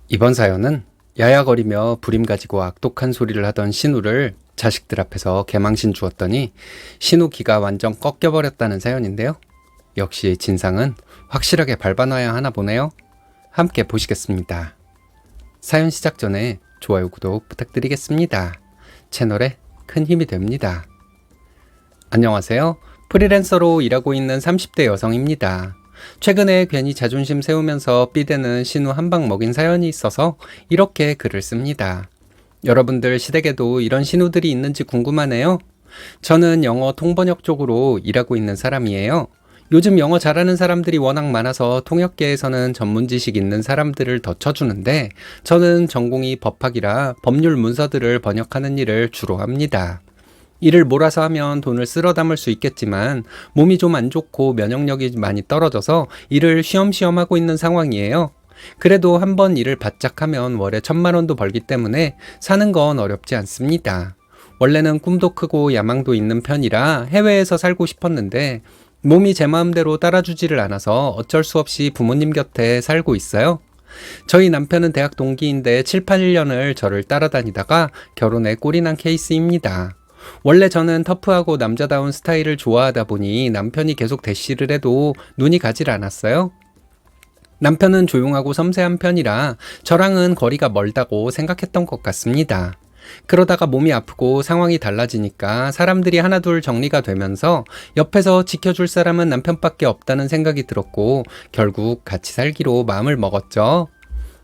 이번 사연은 야야거리며 부림 가지고 악독한 소리를 하던 신우를 자식들 앞에서 개망신 주었더니 신우 기가 완전 꺾여버렸다는 사연인데요. 역시 진상은 확실하게 밟아놔야 하나 보네요. 함께 보시겠습니다. 사연 시작 전에 좋아요, 구독 부탁드리겠습니다. 채널에 큰 힘이 됩니다. 안녕하세요. 프리랜서로 일하고 있는 30대 여성입니다. 최근에 괜히 자존심 세우면서 삐대는 신우 한 방 먹인 사연이 있어서 이렇게 글을 씁니다. 여러분들 시댁에도 이런 신우들이 있는지 궁금하네요. 저는 영어 통번역 쪽으로 일하고 있는 사람이에요. 요즘 영어 잘하는 사람들이 워낙 많아서 통역계에서는 전문 지식 있는 사람들을 더 쳐주는데 저는 전공이 법학이라 법률 문서들을 번역하는 일을 주로 합니다. 일을 몰아서 하면 돈을 쓸어 담을 수 있겠지만 몸이 좀 안 좋고 면역력이 많이 떨어져서 일을 쉬엄쉬엄 하고 있는 상황이에요. 그래도 한번 일을 바짝 하면 월에 1,000만 원도 벌기 때문에 사는 건 어렵지 않습니다. 원래는 꿈도 크고 야망도 있는 편이라 해외에서 살고 싶었는데 몸이 제 마음대로 따라주지를 않아서 어쩔 수 없이 부모님 곁에 살고 있어요. 저희 남편은 대학 동기인데 7, 8년을 저를 따라다니다가 결혼에 꼴이 난 케이스입니다. 원래 저는 터프하고 남자다운 스타일을 좋아하다 보니 남편이 계속 대시를 해도 눈이 가질 않았어요. 남편은 조용하고 섬세한 편이라 저랑은 거리가 멀다고 생각했던 것 같습니다. 그러다가 몸이 아프고 상황이 달라지니까 사람들이 하나둘 정리가 되면서 옆에서 지켜줄 사람은 남편밖에 없다는 생각이 들었고 결국 같이 살기로 마음을 먹었죠.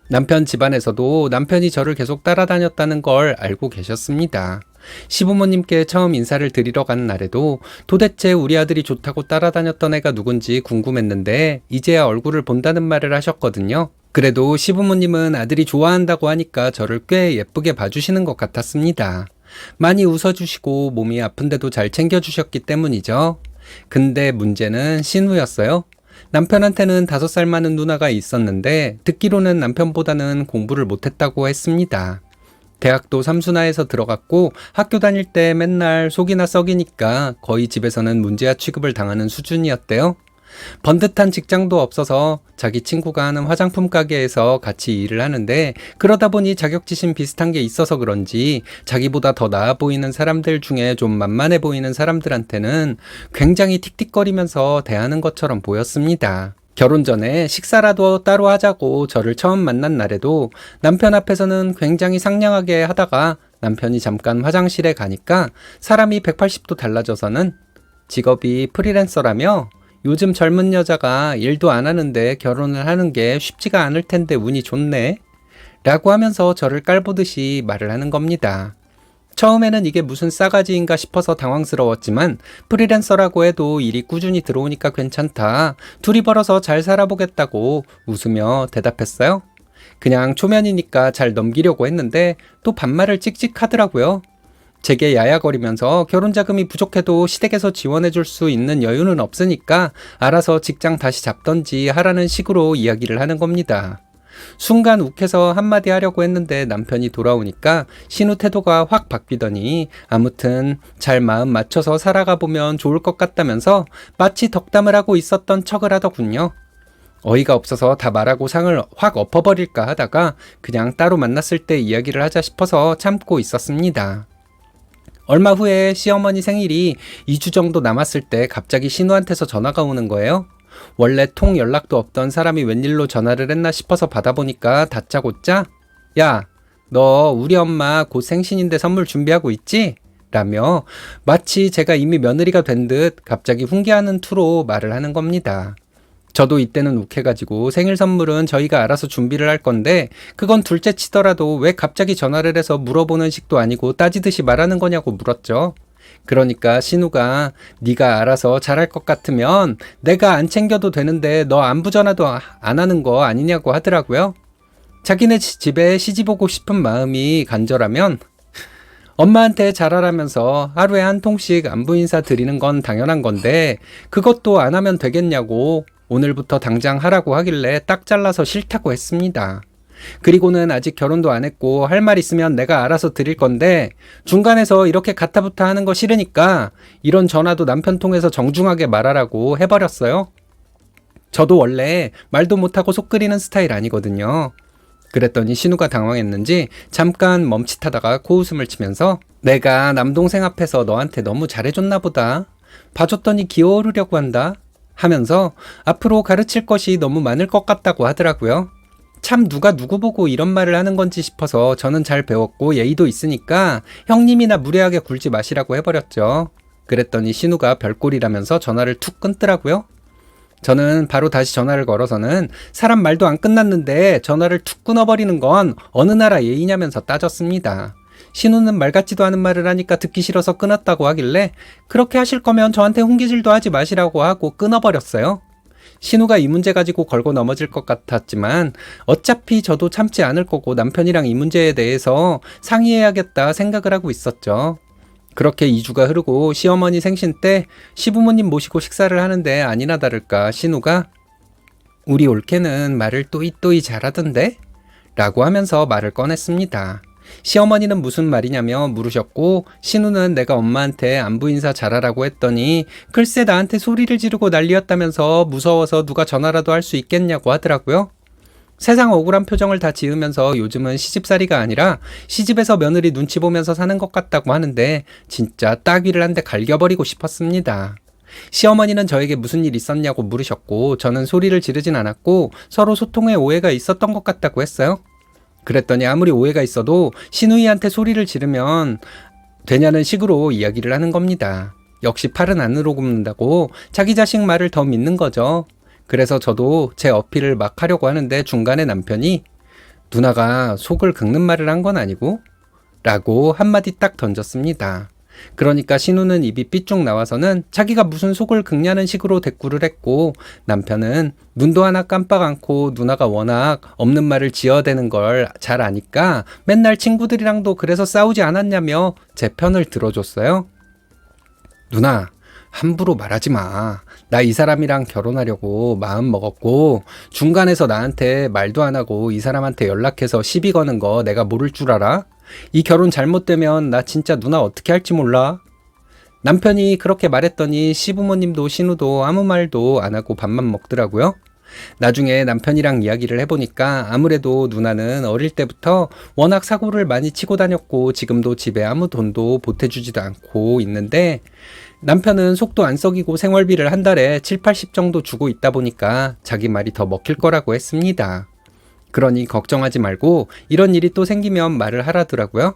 남편 집안에서도 남편이 저를 계속 따라다녔다는 걸 알고 계셨습니다. 시부모님께 처음 인사를 드리러 간 날에도 도대체 우리 아들이 좋다고 따라다녔던 애가 누군지 궁금했는데 이제야 얼굴을 본다는 말을 하셨거든요. 그래도 시부모님은 아들이 좋아한다고 하니까 저를 꽤 예쁘게 봐주시는 것 같았습니다. 많이 웃어주시고 몸이 아픈데도 잘 챙겨주셨기 때문이죠. 근데 문제는 신우였어요. 남편한테는 5살 많은 누나가 있었는데 듣기로는 남편보다는 공부를 못했다고 했습니다. 대학도 삼순화에서 들어갔고 학교 다닐 때 맨날 속이나 썩이니까 거의 집에서는 문제아 취급을 당하는 수준이었대요. 번듯한 직장도 없어서 자기 친구가 하는 화장품 가게에서 같이 일을 하는데 그러다 보니 자격지심 비슷한 게 있어서 그런지 자기보다 더 나아 보이는 사람들 중에 좀 만만해 보이는 사람들한테는 굉장히 틱틱거리면서 대하는 것처럼 보였습니다. 결혼 전에 식사라도 따로 하자고 저를 처음 만난 날에도 남편 앞에서는 굉장히 상냥하게 하다가 남편이 잠깐 화장실에 가니까 사람이 180도 달라져서는 직업이 프리랜서라며 요즘 젊은 여자가 일도 안 하는데 결혼을 하는 게 쉽지가 않을 텐데 운이 좋네 라고 하면서 저를 깔보듯이 말을 하는 겁니다. 처음에는 이게 무슨 싸가지인가 싶어서 당황스러웠지만 프리랜서라고 해도 일이 꾸준히 들어오니까 괜찮다. 둘이 벌어서 잘 살아보겠다고 웃으며 대답했어요. 그냥 초면이니까 잘 넘기려고 했는데 또 반말을 찍찍하더라고요. 제게 야야거리면서 결혼 자금이 부족해도 시댁에서 지원해줄 수 있는 여유는 없으니까 알아서 직장 다시 잡던지 하라는 식으로 이야기를 하는 겁니다. 순간 욱해서 한마디 하려고 했는데 남편이 돌아오니까 신우 태도가 확 바뀌더니 아무튼 잘 마음 맞춰서 살아가 보면 좋을 것 같다면서 마치 덕담을 하고 있었던 척을 하더군요. 어이가 없어서 다 말하고 상을 확 엎어버릴까 하다가 그냥 따로 만났을 때 이야기를 하자 싶어서 참고 있었습니다. 얼마 후에 시어머니 생일이 2주 정도 남았을 때 갑자기 신우한테서 전화가 오는 거예요. 원래 통 연락도 없던 사람이 웬일로 전화를 했나 싶어서 받아보니까 다짜고짜 야, 너 우리 엄마 곧 생신인데 선물 준비하고 있지? 라며 마치 제가 이미 며느리가 된 듯 갑자기 훈계하는 투로 말을 하는 겁니다. 저도 이때는 욱해가지고 생일 선물은 저희가 알아서 준비를 할 건데 그건 둘째 치더라도 왜 갑자기 전화를 해서 물어보는 식도 아니고 따지듯이 말하는 거냐고 물었죠. 그러니까 신우가 네가 알아서 잘할 것 같으면 내가 안 챙겨도 되는데 너 안부 전화도 안 하는 거 아니냐고 하더라고요. 자기네 집에 시집 오고 싶은 마음이 간절하면 엄마한테 잘하라면서 하루에 한 통씩 안부 인사 드리는 건 당연한 건데 그것도 안 하면 되겠냐고 오늘부터 당장 하라고 하길래 딱 잘라서 싫다고 했습니다. 그리고는 아직 결혼도 안 했고 할 말 있으면 내가 알아서 드릴 건데 중간에서 이렇게 가타부타 하는 거 싫으니까 이런 전화도 남편 통해서 정중하게 말하라고 해버렸어요. 저도 원래 말도 못하고 속 끓이는 스타일 아니거든요. 그랬더니 신우가 당황했는지 잠깐 멈칫하다가 코웃음을 치면서 내가 남동생 앞에서 너한테 너무 잘해줬나 보다. 봐줬더니 귀여워르려고 한다. 하면서 앞으로 가르칠 것이 너무 많을 것 같다고 하더라고요. 참 누가 누구 보고 이런 말을 하는 건지 싶어서 저는 잘 배웠고 예의도 있으니까 형님이나 무례하게 굴지 마시라고 해버렸죠. 그랬더니 신우가 별꼴이라면서 전화를 툭 끊더라고요. 저는 바로 다시 전화를 걸어서는 사람 말도 안 끝났는데 전화를 툭 끊어버리는 건 어느 나라 예의냐면서 따졌습니다. 신우는 말 같지도 않은 말을 하니까 듣기 싫어서 끊었다고 하길래 그렇게 하실 거면 저한테 훈계질도 하지 마시라고 하고 끊어버렸어요. 신우가 이 문제 가지고 걸고 넘어질 것 같았지만 어차피 저도 참지 않을 거고 남편이랑 이 문제에 대해서 상의해야겠다 생각을 하고 있었죠. 그렇게 2주가 흐르고 시어머니 생신 때 시부모님 모시고 식사를 하는데 아니나 다를까 신우가 우리 올케는 말을 또이또이 잘하던데? 라고 하면서 말을 꺼냈습니다. 시어머니는 무슨 말이냐며 물으셨고 신우는 내가 엄마한테 안부 인사 잘하라고 했더니 글쎄 나한테 소리를 지르고 난리였다면서 무서워서 누가 전화라도 할 수 있겠냐고 하더라고요. 세상 억울한 표정을 다 지으면서 요즘은 시집살이가 아니라 시집에서 며느리 눈치 보면서 사는 것 같다고 하는데 진짜 따귀를 한 대 갈겨버리고 싶었습니다. 시어머니는 저에게 무슨 일 있었냐고 물으셨고 저는 소리를 지르진 않았고 서로 소통에 오해가 있었던 것 같다고 했어요. 그랬더니 아무리 오해가 있어도 시누이한테 소리를 지르면 되냐는 식으로 이야기를 하는 겁니다. 역시 팔은 안으로 굽는다고 자기 자식 말을 더 믿는 거죠. 그래서 저도 제 어필을 막 하려고 하는데 중간에 남편이 누나가 속을 긁는 말을 한 건 아니고? 라고 한마디 딱 던졌습니다. 그러니까 신우는 입이 삐쭉 나와서는 자기가 무슨 속을 긁냐는 식으로 대꾸를 했고 남편은 눈도 하나 깜빡 않고 누나가 워낙 없는 말을 지어대는 걸 잘 아니까 맨날 친구들이랑도 그래서 싸우지 않았냐며 제 편을 들어줬어요. 누나, 함부로 말하지 마. 나 이 사람이랑 결혼하려고 마음 먹었고 중간에서 나한테 말도 안 하고 이 사람한테 연락해서 시비 거는 거 내가 모를 줄 알아? 이 결혼 잘못되면 나 진짜 누나 어떻게 할지 몰라. 남편이 그렇게 말했더니 시부모님도 신우도 아무 말도 안 하고 밥만 먹더라고요. 나중에 남편이랑 이야기를 해보니까 아무래도 누나는 어릴 때부터 워낙 사고를 많이 치고 다녔고 지금도 집에 아무 돈도 보태주지도 않고 있는데 남편은 속도 안 썩이고 생활비를 한 달에 7, 80 정도 주고 있다 보니까 자기 말이 더 먹힐 거라고 했습니다. 그러니 걱정하지 말고 이런 일이 또 생기면 말을 하라더라고요.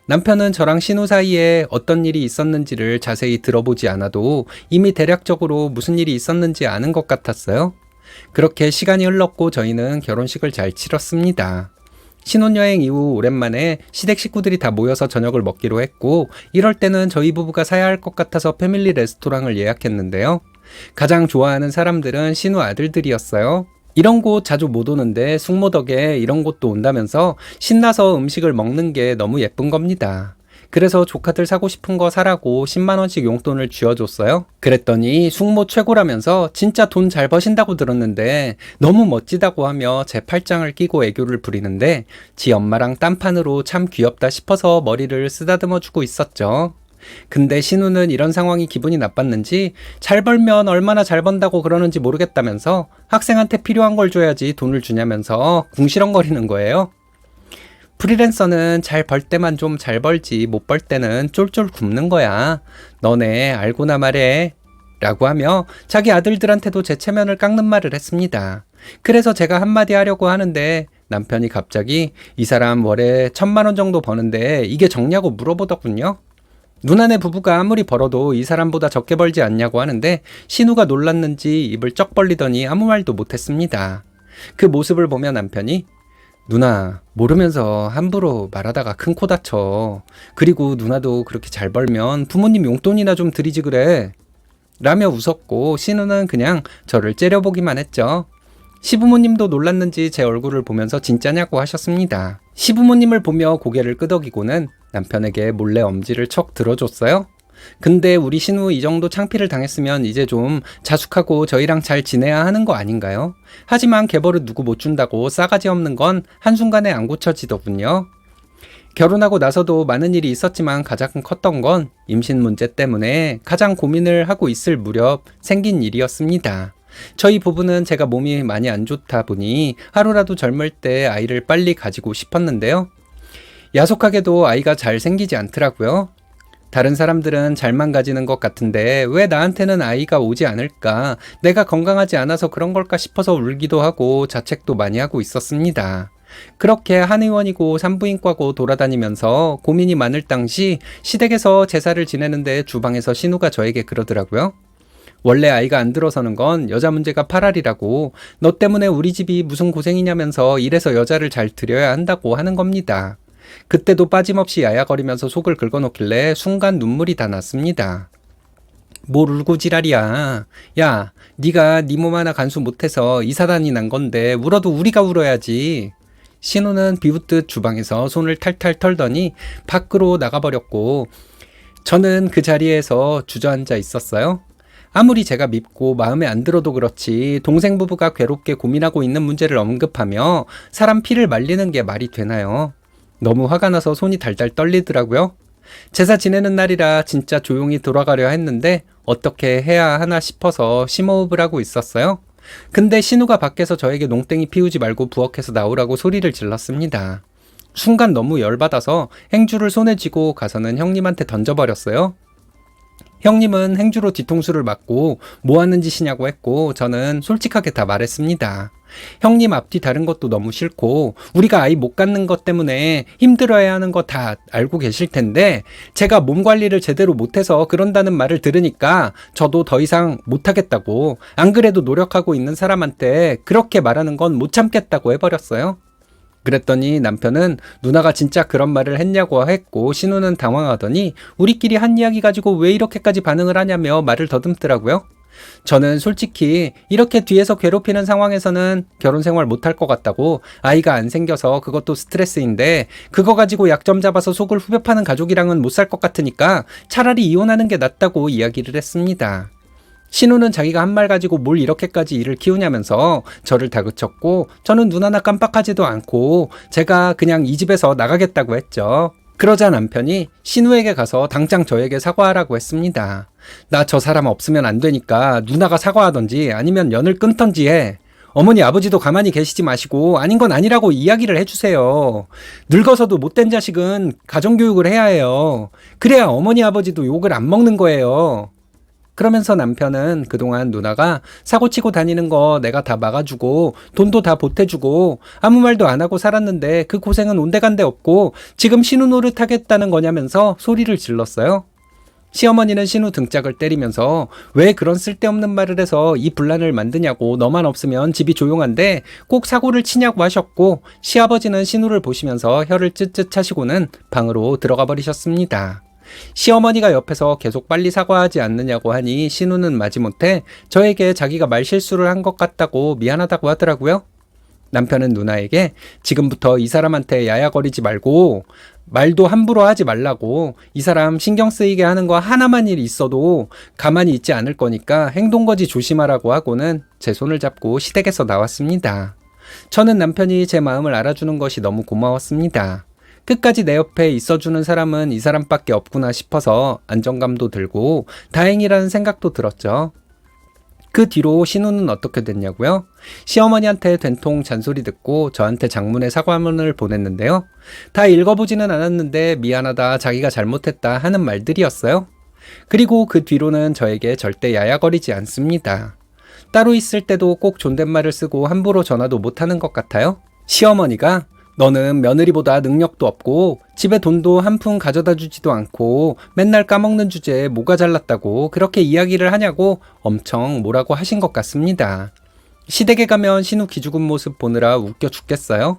남편은 저랑 신우 사이에 어떤 일이 있었는지를 자세히 들어보지 않아도 이미 대략적으로 무슨 일이 있었는지 아는 것 같았어요. 그렇게 시간이 흘렀고 저희는 결혼식을 잘 치렀습니다. 신혼여행 이후 오랜만에 시댁 식구들이 다 모여서 저녁을 먹기로 했고 이럴 때는 저희 부부가 사야 할 것 같아서 패밀리 레스토랑을 예약했는데요. 가장 좋아하는 사람들은 신우 아들들이었어요. 이런 곳 자주 못 오는데 숙모 덕에 이런 곳도 온다면서 신나서 음식을 먹는 게 너무 예쁜 겁니다. 그래서 조카들 사고 싶은 거 사라고 10만 원씩 용돈을 쥐어줬어요. 그랬더니 숙모 최고라면서 진짜 돈 잘 버신다고 들었는데 너무 멋지다고 하며 제 팔짱을 끼고 애교를 부리는데 지 엄마랑 딴판으로 참 귀엽다 싶어서 머리를 쓰다듬어 주고 있었죠. 근데 신우는 이런 상황이 기분이 나빴는지 잘 벌면 얼마나 잘 번다고 그러는지 모르겠다면서 학생한테 필요한 걸 줘야지 돈을 주냐면서 궁시렁거리는 거예요. 프리랜서는 잘 벌 때만 좀 잘 벌지 못 벌 때는 쫄쫄 굶는 거야. 너네 알고나 말해. 라고 하며 자기 아들들한테도 제 체면을 깎는 말을 했습니다. 그래서 제가 한마디 하려고 하는데 남편이 갑자기 이 사람 월에 1,000만 원 정도 버는데 이게 적냐고 물어보더군요. 누나네 부부가 아무리 벌어도 이 사람보다 적게 벌지 않냐고 하는데 신우가 놀랐는지 입을 쩍 벌리더니 아무 말도 못했습니다. 그 모습을 보며 남편이 누나 모르면서 함부로 말하다가 큰 코 다쳐. 그리고 누나도 그렇게 잘 벌면 부모님 용돈이나 좀 드리지 그래. 라며 웃었고 신우는 그냥 저를 째려보기만 했죠. 시부모님도 놀랐는지 제 얼굴을 보면서 진짜냐고 하셨습니다. 시부모님을 보며 고개를 끄덕이고는 남편에게 몰래 엄지를 척 들어줬어요. 근데 우리 신우 이 정도 창피를 당했으면 이제 좀 자숙하고 저희랑 잘 지내야 하는 거 아닌가요? 하지만 개벌은 누구 못 준다고 싸가지 없는 건 한순간에 안 고쳐지더군요. 결혼하고 나서도 많은 일이 있었지만 가장 컸던 건 임신 문제 때문에 가장 고민을 하고 있을 무렵 생긴 일이었습니다. 저희 부부는 제가 몸이 많이 안 좋다 보니 하루라도 젊을 때 아이를 빨리 가지고 싶었는데요. 야속하게도 아이가 잘 생기지 않더라고요. 다른 사람들은 잘만 가지는 것 같은데 왜 나한테는 아이가 오지 않을까? 내가 건강하지 않아서 그런 걸까 싶어서 울기도 하고 자책도 많이 하고 있었습니다. 그렇게 한의원이고 산부인과고 돌아다니면서 고민이 많을 당시 시댁에서 제사를 지내는데 주방에서 신우가 저에게 그러더라고요. 원래 아이가 안 들어서는 건 여자 문제가 파랄이라고, 너 때문에 우리 집이 무슨 고생이냐면서 이래서 여자를 잘 들여야 한다고 하는 겁니다. 그때도 빠짐없이 야야거리면서 속을 긁어놓길래 순간 눈물이 다 났습니다. 뭘 울고 지랄이야. 야, 네가 네 몸 하나 간수 못해서 이 사단이 난 건데 울어도 우리가 울어야지. 신우는 비웃듯 주방에서 손을 탈탈 털더니 밖으로 나가버렸고, 저는 그 자리에서 주저앉아 있었어요. 아무리 제가 밉고 마음에 안 들어도 그렇지 동생 부부가 괴롭게 고민하고 있는 문제를 언급하며 사람 피를 말리는 게 말이 되나요? 너무 화가 나서 손이 달달 떨리더라고요. 제사 지내는 날이라 진짜 조용히 돌아가려 했는데 어떻게 해야 하나 싶어서 심호흡을 하고 있었어요. 근데 신우가 밖에서 저에게 농땡이 피우지 말고 부엌에서 나오라고 소리를 질렀습니다. 순간 너무 열받아서 행주를 손에 쥐고 가서는 형님한테 던져버렸어요. 형님은 행주로 뒤통수를 맞고 뭐 하는 짓이냐고 했고 저는 솔직하게 다 말했습니다. 형님 앞뒤 다른 것도 너무 싫고 우리가 아이 못 갖는 것 때문에 힘들어야 하는 거 다 알고 계실 텐데 제가 몸 관리를 제대로 못해서 그런다는 말을 들으니까 저도 더 이상 못하겠다고, 안 그래도 노력하고 있는 사람한테 그렇게 말하는 건 못 참겠다고 해버렸어요. 그랬더니 남편은 누나가 진짜 그런 말을 했냐고 했고 신우는 당황하더니 우리끼리 한 이야기 가지고 왜 이렇게까지 반응을 하냐며 말을 더듬더라고요. 저는 솔직히 이렇게 뒤에서 괴롭히는 상황에서는 결혼 생활 못할 것 같다고, 아이가 안 생겨서 그것도 스트레스인데 그거 가지고 약점 잡아서 속을 후벼 파는 가족이랑은 못 살 것 같으니까 차라리 이혼하는 게 낫다고 이야기를 했습니다. 신우는 자기가 한 말 가지고 뭘 이렇게까지 일을 키우냐면서 저를 다그쳤고 저는 눈 하나 깜빡하지도 않고 제가 그냥 이 집에서 나가겠다고 했죠. 그러자 남편이 신우에게 가서 당장 저에게 사과하라고 했습니다. 나 저 사람 없으면 안 되니까 누나가 사과하던지 아니면 연을 끊던지 해. 어머니 아버지도 가만히 계시지 마시고 아닌 건 아니라고 이야기를 해주세요. 늙어서도 못된 자식은 가정교육을 해야 해요. 그래야 어머니 아버지도 욕을 안 먹는 거예요. 그러면서 남편은 그동안 누나가 사고치고 다니는 거 내가 다 막아주고 돈도 다 보태주고 아무 말도 안 하고 살았는데 그 고생은 온데간데 없고 지금 신우 노릇하겠다는 거냐면서 소리를 질렀어요. 시어머니는 신우 등짝을 때리면서 왜 그런 쓸데없는 말을 해서 이 분란을 만드냐고, 너만 없으면 집이 조용한데 꼭 사고를 치냐고 하셨고, 시아버지는 신우를 보시면서 혀를 쯧쯧 하시고는 방으로 들어가 버리셨습니다. 시어머니가 옆에서 계속 빨리 사과하지 않느냐고 하니 신우는 마지못해 저에게 자기가 말실수를 한 것 같다고 미안하다고 하더라고요. 남편은 누나에게 지금부터 이 사람한테 야야거리지 말고 말도 함부로 하지 말라고, 이 사람 신경 쓰이게 하는 거 하나만 일 있어도 가만히 있지 않을 거니까 행동거지 조심하라고 하고는 제 손을 잡고 시댁에서 나왔습니다. 저는 남편이 제 마음을 알아주는 것이 너무 고마웠습니다. 끝까지 내 옆에 있어주는 사람은 이 사람밖에 없구나 싶어서 안정감도 들고 다행이라는 생각도 들었죠. 그 뒤로 신우는 어떻게 됐냐고요? 시어머니한테 된통 잔소리 듣고 저한테 장문의 사과문을 보냈는데요. 다 읽어보지는 않았는데 미안하다, 자기가 잘못했다 하는 말들이었어요. 그리고 그 뒤로는 저에게 절대 야야거리지 않습니다. 따로 있을 때도 꼭 존댓말을 쓰고 함부로 전화도 못하는 것 같아요. 시어머니가 너는 며느리보다 능력도 없고 집에 돈도 한 푼 가져다 주지도 않고 맨날 까먹는 주제에 뭐가 잘났다고 그렇게 이야기를 하냐고 엄청 뭐라고 하신 것 같습니다. 시댁에 가면 신우 기죽은 모습 보느라 웃겨 죽겠어요.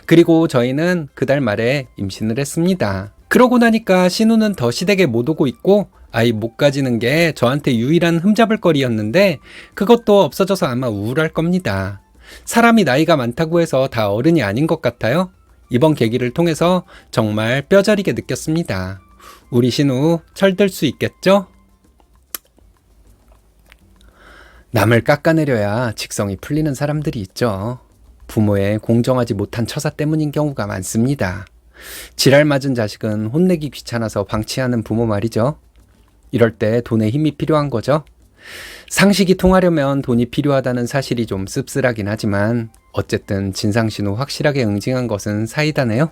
그리고 저희는 그달 말에 임신을 했습니다. 그러고 나니까 신우는 더 시댁에 못 오고 있고 아이 못 가지는 게 저한테 유일한 흠잡을 거리였는데 그것도 없어져서 아마 우울할 겁니다. 사람이 나이가 많다고 해서 다 어른이 아닌 것 같아요. 이번 계기를 통해서 정말 뼈저리게 느꼈습니다. 우리 신우 철들 수 있겠죠? 남을 깎아내려야 직성이 풀리는 사람들이 있죠. 부모의 공정하지 못한 처사 때문인 경우가 많습니다. 지랄 맞은 자식은 혼내기 귀찮아서 방치하는 부모 말이죠. 이럴 때 돈의 힘이 필요한 거죠. 상식이 통하려면 돈이 필요하다는 사실이 좀 씁쓸하긴 하지만 어쨌든 진상신호 확실하게 응징한 것은 사이다네요.